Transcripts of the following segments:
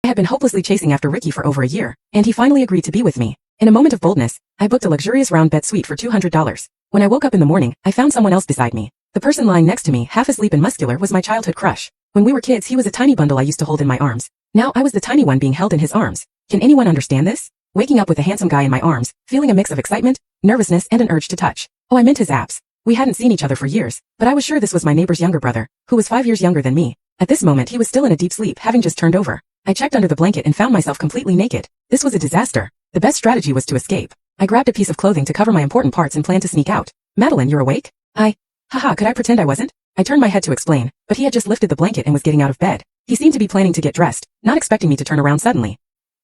I had been hopelessly chasing after Ricky for over a year, and he finally agreed to be with me. In a moment of boldness, I booked a luxurious round bed suite for $200. When I woke up in the morning, I found someone else beside me. The person lying next to me, half asleep and muscular, was my childhood crush. When we were kids, he was a tiny bundle I used to hold in my arms. Now I was the tiny one being held in his arms. Can anyone understand this? Waking up with a handsome guy in my arms, feeling a mix of excitement, nervousness, and an urge to touch. Oh, I meant his abs. We hadn't seen each other for years, but I was sure this was my neighbor's younger brother, who was 5 years younger than me. At this moment, he was still in a deep sleep, having just turned over. I checked under the blanket and found myself completely naked. This was a disaster. The best strategy was to escape. I grabbed a piece of clothing to cover my important parts and planned to sneak out. Madeline, you're awake? Haha, could I pretend I wasn't? I turned my head to explain, but he had just lifted the blanket and was getting out of bed. He seemed to be planning to get dressed, not expecting me to turn around suddenly.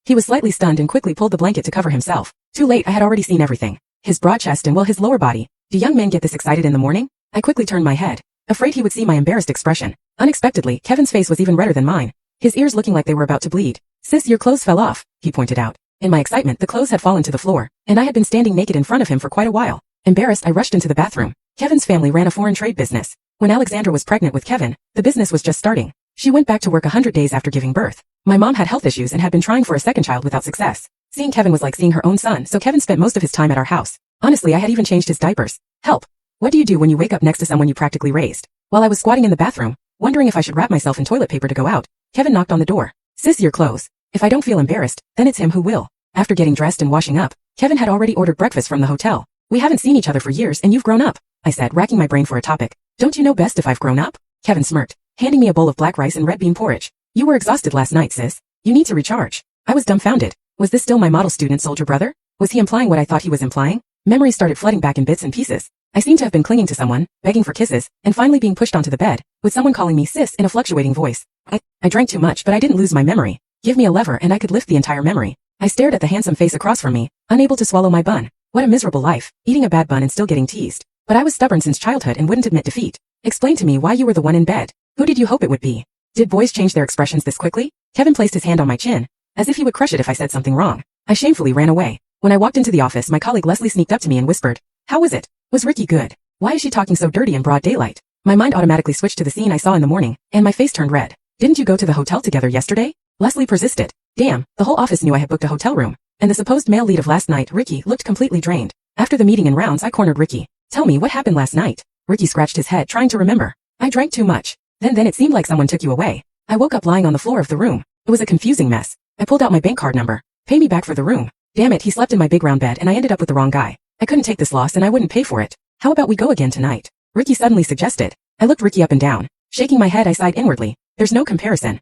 He was slightly stunned and quickly pulled the blanket to cover himself. Too late, I had already seen everything. His broad chest and his lower body. Do young men get this excited in the morning? I quickly turned my head, afraid he would see my embarrassed expression. Unexpectedly, Kevin's face was even redder than mine, his ears looking like they were about to bleed. Sis, your clothes fell off, he pointed out. In my excitement, the clothes had fallen to the floor, and I had been standing naked in front of him for quite a while. Embarrassed, I rushed into the bathroom. Kevin's family ran a foreign trade business. When Alexandra was pregnant with Kevin, the business was just starting. She went back to work 100 days after giving birth. My mom had health issues and had been trying for a second child without success. Seeing Kevin was like seeing her own son, so Kevin spent most of his time at our house. Honestly, I had even changed his diapers. Help. What do you do when you wake up next to someone you practically raised? While I was squatting in the bathroom, wondering if I should wrap myself in toilet paper to go out, Kevin knocked on the door. Sis, your clothes. If I don't feel embarrassed, then it's him who will. After getting dressed and washing up, Kevin had already ordered breakfast from the hotel. We haven't seen each other for years and you've grown up, I said, racking my brain for a topic. Don't you know best if I've grown up? Kevin smirked, handing me a bowl of black rice and red bean porridge. You were exhausted last night, sis. You need to recharge. I was dumbfounded. Was this still my model student soldier brother? Was he implying what I thought he was implying? Memories started flooding back in bits and pieces. I seemed to have been clinging to someone, begging for kisses, and finally being pushed onto the bed, with someone calling me sis in a fluctuating voice. I drank too much, but I didn't lose my memory. Give me a lever and I could lift the entire memory. I stared at the handsome face across from me, unable to swallow my bun. What a miserable life, eating a bad bun and still getting teased. But I was stubborn since childhood and wouldn't admit defeat. Explain to me why you were the one in bed. Who did you hope it would be? Did boys change their expressions this quickly? Kevin placed his hand on my chin, as if he would crush it if I said something wrong. I shamefully ran away. When I walked into the office, my colleague Leslie sneaked up to me and whispered, "How was it? Was Ricky good? Why is she talking so dirty in broad daylight?" My mind automatically switched to the scene I saw in the morning, and my face turned red. Didn't you go to the hotel together yesterday? Leslie persisted. Damn, the whole office knew I had booked a hotel room, and the supposed male lead of last night, Ricky, looked completely drained. After the meeting in rounds, I cornered Ricky. Tell me what happened last night. Ricky scratched his head, trying to remember. I drank too much. Then it seemed like someone took you away. I woke up lying on the floor of the room. It was a confusing mess. I pulled out my bank card number. Pay me back for the room. Damn it, he slept in my big round bed and I ended up with the wrong guy. I couldn't take this loss and I wouldn't pay for it. How about we go again tonight? Ricky suddenly suggested. I looked Ricky up and down. Shaking my head, I sighed inwardly. There's no comparison.